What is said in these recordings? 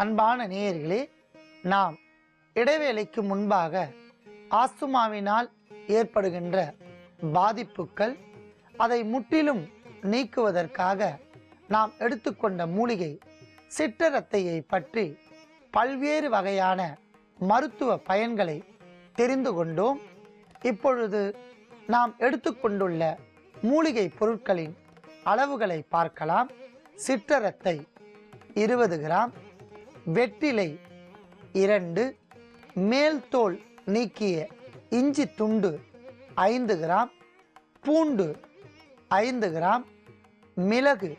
அன்பான நேயர்களே, நாம் இடைவேளைக்கு முன்பாக ஆஸ்துமாவினால் ஏற்படுகின்ற பாதிப்புகள், அதை முற்றிலும் நீக்குவதற்காக நாம் எடுத்துக்கொண்ட மூலிகை சிற்றரத்தையை பற்றி பல்வேறு வகையான மருத்துவ பயன்களை தெரிந்து கொண்டோம். இப்பொழுது நாம் எடுத்துக்கொண்டுள்ள மூலிகை பொருட்களின் அளவுகளை பார்க்கலாம். சிற்றரத்தை 20 கிராம், வெற்றிலை 2, மேல் தோல் நீக்கிய இஞ்சி துண்டு 5 கிராம், பூண்டு 5 கிராம், மிளகு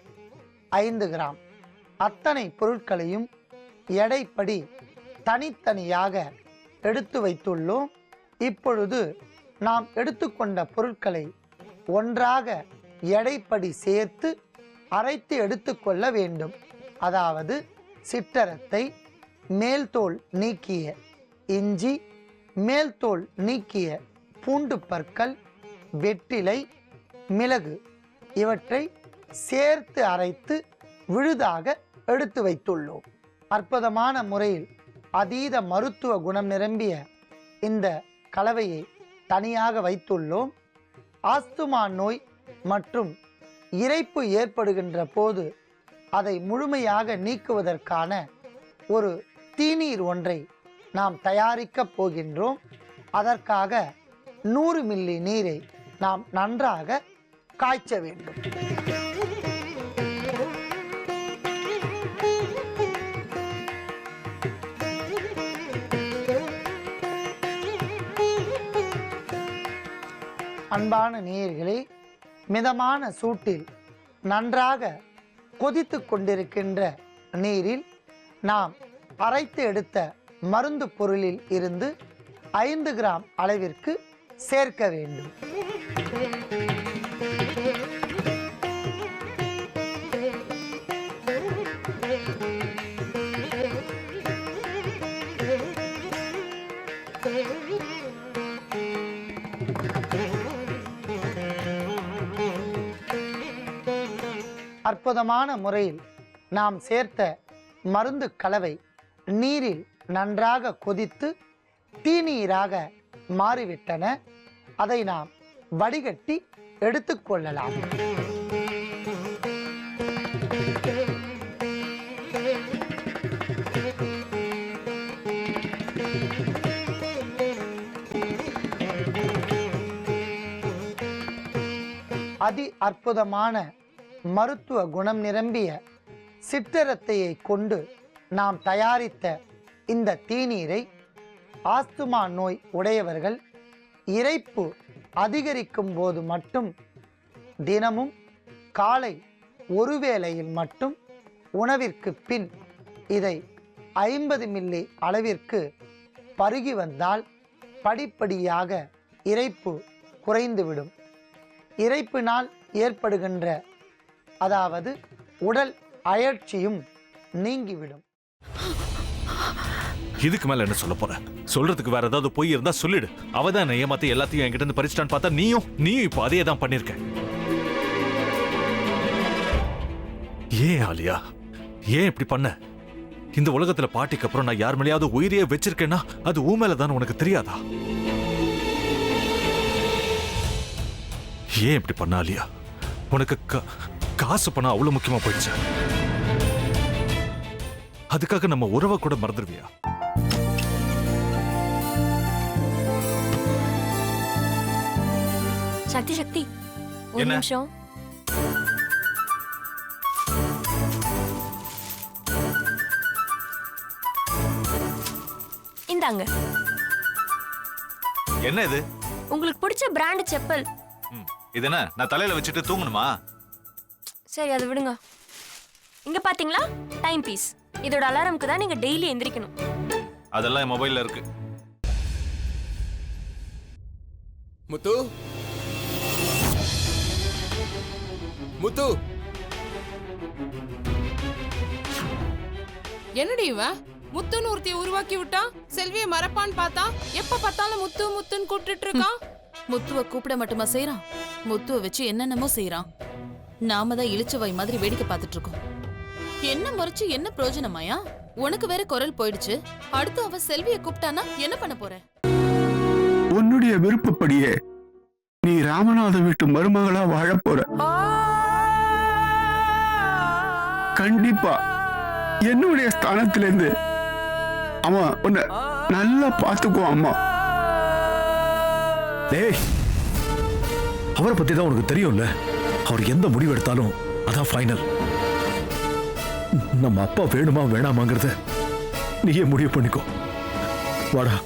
5 கிராம். அத்தனை பொருட்களையும் எடைப்படி தனித்தனியாக எடுத்து வைத்துள்ளோம். இப்பொழுது நாம் எடுத்துக்கொண்ட பொருட்களை ஒன்றாக எடைப்படி சேர்த்து அரைத்து எடுத்துக்கொள்ள வேண்டும். அதாவது சிற்றரத்தை, மேல் தோல் நீக்கிய இஞ்சி, மேல் தோல் நீக்கிய பூண்டு பற்கள், வெற்றிலை, மிளகு இவற்றை சேர்த்து அரைத்து விழுதாக எடுத்து வைத்துள்ளோம். அற்புதமான முறையில் அதீத மருத்துவ குணம் நிரம்பிய இந்த கலவையை தனியாக வைத்துள்ளோம். ஆஸ்துமா நோய் மற்றும் இரைப்பு ஏற்படுகின்ற போது அதை முழுமையாக நீக்குவதற்கான ஒரு தீநீர் ஒன்றை நாம் தயாரிக்கப் போகின்றோம். அதற்காக 100 மில்லி நீரை நாம் நன்றாக காய்ச்ச வேண்டும். அன்பான நேயர்களே, மிதமான சூட்டில் நன்றாக கொதித்து கொண்டிருக்கின்ற நீரில் நாம் அரைத்து எடுத்த மருந்து பொருளில் இருந்து 5 கிராம் அளவிற்கு சேர்க்க வேண்டும். அற்புதமான முறையில் நாம் சேர்த்த மருந்து கலவை நீரில் நன்றாக கொதித்து தீநீராக மாறிவிட்டன. அதை நாம் வடிகட்டி எடுத்துக்கொள்ளலாம். அதி அற்புதமான மருத்துவ குணம் நிரம்பிய சிற்றரத்தையை கொண்டு நாம் தயாரித்த இந்த தீநீரை ஆஸ்துமா நோய் உடையவர்கள் இரைப்பு அதிகரிக்கும் போது மட்டும் தினமும் காலை ஒரு வேளையில் மட்டும் உணவிற்கு பின் இதை 50 மில்லி அளவிற்கு பருகி வந்தால் படிப்படியாக இரைப்பு குறைந்துவிடும். இரைப்பினால் ஏற்படுகின்ற அதாவது உடல் அயற்சியும் நீங்கிவிடும். இதுக்கு மேல என்ன சொல்ல போற? சொல்றதுக்கு வேற ஏதாவது போய் இருந்தா சொல்லிடு. அவதான் ஏமாத்தி எல்லாத்தையும் என்கிட்ட இருந்து பறிச்சிட்டான்னு பார்த்தா நீயும் இப்ப அதே தான் பண்ணிருக்க. ஏன் ஆலியா, ஏன் இப்படி பண்ண? இந்த உலகத்துல பாட்டிக்கு அப்புறம் நான் யார் மேலேயாவது உயிரையே வச்சிருக்கேன்னா அது ஊ மேலதான் உனக்கு தெரியாதா? ஏன் இப்படி பண்ண ஆலியா? உனக்கு காசு பணம் அவ்வளவு முக்கியமா போயிடுச்சு. அதுக்காக நம்ம உறவை கூட மறந்துடுவியா? சக்தி சக்தி, ஒரு நிமிஷம். இந்தாங்க. என்ன இது? உங்களுக்கு பிடிச்ச பிராண்ட் செப்பல். இது என்ன, நான் தலையில வச்சுட்டு தூங்கணுமா? சரி, அதை விடுங்க. இங்க பாத்தீங்களா, டைம் பீஸ். இதோட அலாரம்க்கு தான் நீங்க டெய்லி எந்திரிக்கணும். அதெல்லாம் என் மொபைல்ல இருக்கு. முத்து, முத்து, என்னடி இவன் முத்துன்னு ஒருத்தைய உருவாக்கி விட்டான்? செல்வியை மறப்பான்னு பார்த்தா எப்ப பார்த்தாலும் முத்து முத்துன்னு கூப்பிட்டு இருக்கான். முத்துவ கூப்பிட மட்டுமா செய்யறான்? முத்துவ வச்சு என்னென்னமோ செய்யறான். நாம தான் இழிச்ச வாய் மாதிரி வேடிக்கை பார்த்துட்டு இருக்கோம். என்ன மறைச்சு என்ன பிரயோஜனமாயா? உனக்கு வேற குரல் போயிடுச்சு. அடுத்து அவ செல்வியை கூப்பிட்டானா என்ன பண்ண போற? உன்னுடைய விருப்பப்படியே நீ ராமநாத வீட்டு மருமகளா வாழ போற. கண்டிப்பா என்னுடைய ஸ்தானத்திலிருந்து அவன் உன்னை நல்லா பார்த்துக்குவான் அம்மா. டேய், அவரை பத்தி தான் உனக்கு தெரியும்ல. அவர் எந்த முடிவு எடுத்தாலும் அதான் ஃபைனல். நம்ம அப்பா வேணுமா வேணாமாங்கிறத நீயே முடிவு பண்ணிக்கோ. வாடா.